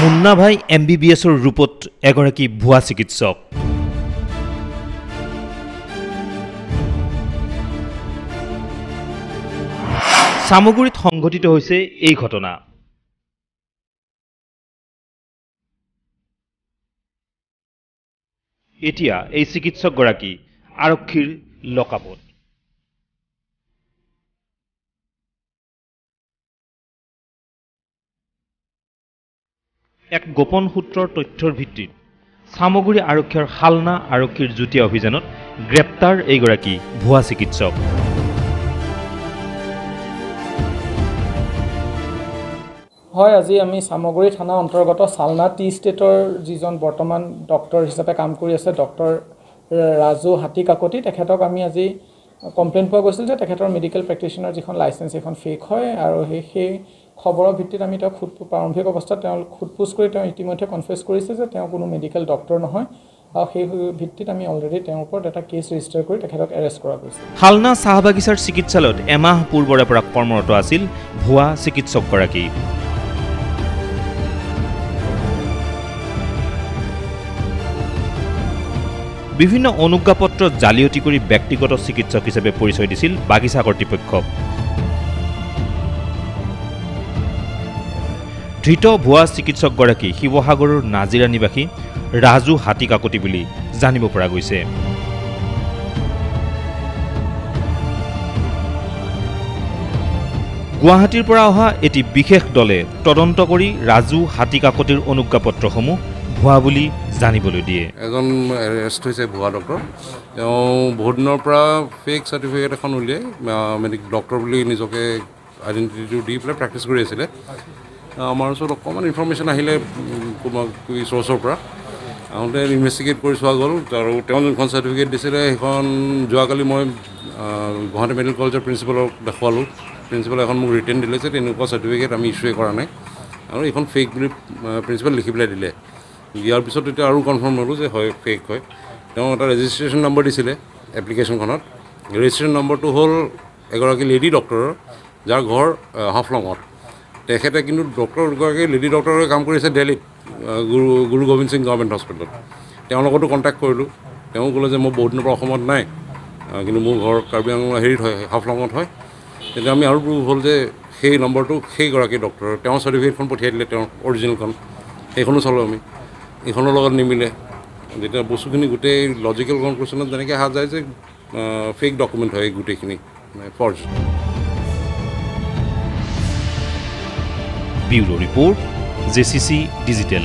মুন্না ভাই MBBSৰ ৰূপত এগৰাকী ভুৱা চিকিৎসক। সামগুৰিত সংঘটিত হৈছে এই ঘটনা। এতিয়া এই চিকিৎসকগৰাকী আৰক্ষীৰ লকআপত। এক গোপন সূত্ৰৰ তথ্যৰ ভিত্তিত সামগুৰি আৰক্ষীৰ হালনা আৰক্ষীৰ যুটীয়া অভিযানত গ্ৰেপ্তাৰ এইগৰাকী ভুৱা চিকিৎসক। হয়, আজি আমি সামগুৰি থানা অন্তৰ্গত সালনা টি ষ্টেটৰ যিজন বৰ্তমান ডক্টৰ হিচাপে কাম কৰি আছে ডক্টৰ ৰাজু হাতী কাকতি, তেখেতক আমি আজি কমপ্লেইন পোৱা গৈছিল যে তেখেতৰ মেডিকেল প্ৰেক্টিশ্যনাৰ যিখন লাইচেঞ্চ এখন ফেক হয় আৰু সেই খবৰৰ ভিত্তিত আমি তেওঁক প্ৰাৰম্ভিক অৱস্থাত তেওঁ সোধপোছ কৰি তেওঁ ইতিমধ্যে কনফেছ কৰিছে যে তেওঁ কোনো মেডিকেল ডক্টৰ নহয় আৰু সেই ভিত্তিত আমি অলৰেডি তেওঁৰ ওপৰত এটা কেছ ৰেজিষ্টাৰ কৰি তেখেতক এৰেষ্ট কৰা গৈছে। হালনা চাহ বাগিচাৰ চিকিৎসালয়ত এমাহ পূৰ্বৰে পৰা কৰ্মৰত আছিল ভুৱা চিকিৎসকগৰাকী। বিভিন্ন অনুজ্ঞাপত্ৰ জালিয়াতি কৰি ব্যক্তিগত চিকিৎসক হিচাপে পৰিচয় দিছিল বাগিচা কৰ্তৃপক্ষক। ধৃত ভুৱা চিকিৎসকগৰাকী শিৱসাগৰৰ নাজিৰা নিবাসী ৰাজু হাতী কাকতি বুলি জানিব পৰা গৈছে। গুৱাহাটীৰ পৰা অহা এটি বিশেষ দলে তদন্ত কৰি ৰাজু হাতী কাকতিৰ অনুজ্ঞাপত্ৰসমূহ ভুৱা বুলি জানিবলৈ দিয়ে। এজন এৰেষ্ট হৈছে ভুৱা ডক্টৰ। তেওঁ বহুত দিনৰ পৰা ফেক চাৰ্টিফিকেট এখন উলিয়াই ডক্টৰ বুলি নিজকে আইডেণ্টিটিটো দি পেলাই প্ৰেক্টিছ কৰি আছিলে। আমাৰ ওচৰত অকণমান ইনফৰ্মেশ্যন আহিলে চ'ৰ্চৰ পৰা আহোঁতে ইনভেষ্টিগেট কৰি চোৱা গ'ল আৰু তেওঁ যোনখন চাৰ্টিফিকেট দিছিলে সেইখন যোৱাকালি মই গুৱাহাটী মেডিকেল কলেজৰ প্ৰিন্সিপালক দেখুৱালোঁ। প্ৰিন্সিপালে এখন মোক ৰিটেন দিলে যে তেনেকুৱা চাৰ্টিফিকেট আমি ইছ্যুৱে কৰা নাই আৰু এইখন ফেক বুলি প্ৰিন্সিপাল লিখি পেলাই দিলে। ইয়াৰ পিছত এতিয়া আৰু কনফাৰ্ম হ'লোঁ যে হয় ফেক হয়। তেওঁ এটা ৰেজিষ্ট্ৰেশ্যন নম্বৰ দিছিলে এপ্লিকেশ্যনখনত। ৰেজিষ্ট্ৰেশ্যন নম্বৰটো হ'ল এগৰাকী লেডি ডক্টৰৰ যাৰ ঘৰ হাফলঙত। তেখেতে কিন্তু ডক্টৰগৰাকী লেডি ডক্টৰে কাম কৰিছে দিল্লীত গুৰু গোবিন্দ সিং গভৰ্ণমেণ্ট হস্পিটেলত। তেওঁৰ লগতো কণ্টেক্ট কৰিলোঁ। তেওঁ ক'লে যে মই বহুত দিনৰ পৰা অসমত নাই, কিন্তু মোৰ ঘৰ কাৰ্বি আংলং হেৰিত হয়, হাফলঙত হয়। তেতিয়া আমি আৰু প্ৰুভ হ'ল যে সেই নম্বৰটো সেইগৰাকী ডক্টৰৰ। তেওঁৰ চাৰ্টিফিকেটখন পঠিয়াই দিলে, তেওঁৰ অৰিজিনেলখন, সেইখনো চালোঁ আমি। এইখনৰ লগত নিমিলে। যেতিয়া বস্তুখিনি গোটেই লজিকেল কনক্লুশ্যনত যেনেকৈ অহা যায় যে ফেক ডকুমেণ্ট হয় গোটেইখিনি, forge. Bureau report, JCC digital.